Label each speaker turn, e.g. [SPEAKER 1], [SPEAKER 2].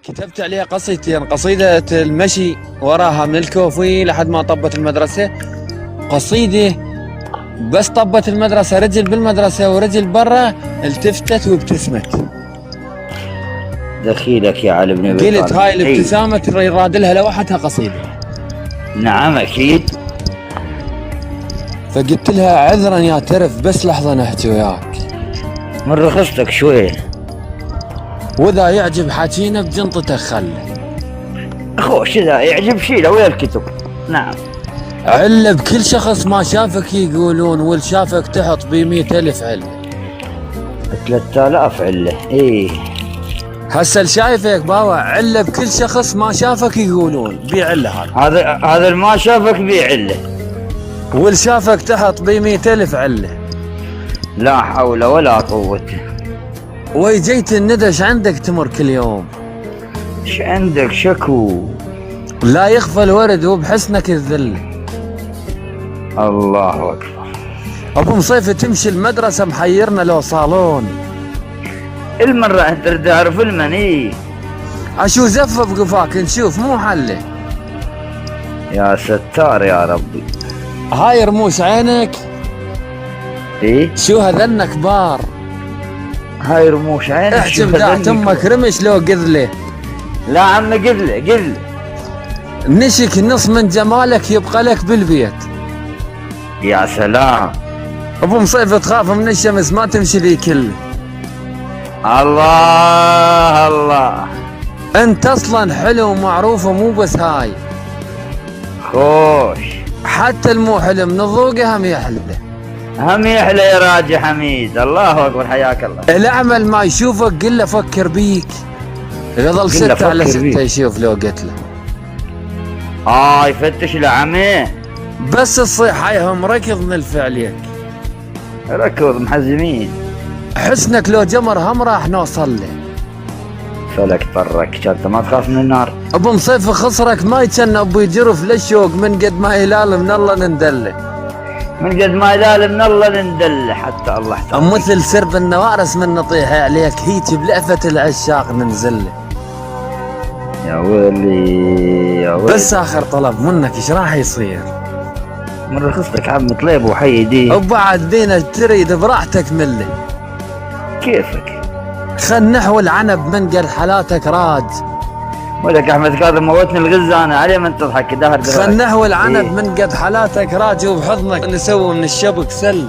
[SPEAKER 1] كتبت عليها قصيدتين، قصيدة المشي وراها من الكوفي لحد ما طبت المدرسة، قصيدة بس طبت المدرسة رجل بالمدرسة ورجل برا التفتت وابتسمت.
[SPEAKER 2] دخيلك يا علي بن ابي طالب.
[SPEAKER 1] قلت هاي الابتسامة يراد لها لوحدها قصيدة.
[SPEAKER 2] نعم اكيد.
[SPEAKER 1] فقلت لها عذرا يا ترف بس لحظة نحكي وياك.
[SPEAKER 2] من رخصتك شوي.
[SPEAKER 1] واذا يعجب حكينا بجنطتك خله.
[SPEAKER 2] خوش اذا يعجب شيله ويا الكتب. نعم.
[SPEAKER 1] عله بكل شخص ما شافك يقولون واللي شافك تحط ب 100,000 عله.
[SPEAKER 2] 3000 عله ايه.
[SPEAKER 1] هسه اللي شايفك باوع عله بكل شخص ما شافك يقولون بيع عله
[SPEAKER 2] هذا اللي ما شافك بيع عله.
[SPEAKER 1] واللي شافك تحط ب 100,000 عله.
[SPEAKER 2] لا حول ولا قوة.
[SPEAKER 1] ويجيت الندش عندك تمر كل يوم.
[SPEAKER 2] ايش عندك شكو؟
[SPEAKER 1] لا يخفى الورد وبحسنك الذل.
[SPEAKER 2] الله اكبر.
[SPEAKER 1] ابو مصيفة تمشي المدرسة محيرنا لو صالون.
[SPEAKER 2] المرة انت تعرف المني.
[SPEAKER 1] اشو زفة بقفاك نشوف مو حله.
[SPEAKER 2] يا ستار يا ربي.
[SPEAKER 1] هاي رموش عينك.
[SPEAKER 2] ايه
[SPEAKER 1] شو هذن كبار.
[SPEAKER 2] هاي رموش عينك.
[SPEAKER 1] احجب دعت امك رمش لو قذله.
[SPEAKER 2] لا عم قذله.
[SPEAKER 1] نشك نص من جمالك يبقى لك بالبيت.
[SPEAKER 2] يا سلام.
[SPEAKER 1] ابو مصيفة تخاف من الشمس ما تمشي لي كله.
[SPEAKER 2] الله.
[SPEAKER 1] انت اصلا حلو ومعروف ومو بس هاي.
[SPEAKER 2] خوش.
[SPEAKER 1] حتى المو حلو من الذوقه هم يحلى.
[SPEAKER 2] هم يحلى يا راجي حميد. الله اكبر حياك الله.
[SPEAKER 1] الاعمل ما يشوفك قل له فكر بيك. يظل 6 على 6 يشوف لو قلت له.
[SPEAKER 2] يفتش لعمه.
[SPEAKER 1] بس تصيح هايهم ركض من الفعل.
[SPEAKER 2] ركض محزمين.
[SPEAKER 1] حسنك لو جمر هم راح نوصل له.
[SPEAKER 2] فلك طرك انت ما تخاف من النار.
[SPEAKER 1] ابو مصيفة خصرك ما يتشنى ابو يجرف للشوق من قد ما هلال من الله نندله.
[SPEAKER 2] من قد ما هلال من الله نندله حتى الله احترم.
[SPEAKER 1] مثل سرب النوارس من نطيح عليك هيك بلعفة العشاق ننزله.
[SPEAKER 2] يا ويلي.
[SPEAKER 1] بس اخر طلب منك ايش راح يصير؟
[SPEAKER 2] من رخصتك عم طليب وحيدي.
[SPEAKER 1] وبعد بينا تريد براحتك مله.
[SPEAKER 2] كيفك؟
[SPEAKER 1] خل نحو العنب من قل حالاتك راد.
[SPEAKER 2] ولك احمد كاظم موتني الغزانه عليه من تضحك دهر.
[SPEAKER 1] خل نحو العنب من قد حالاتك راج وبحضنك نسوي من الشبك سله.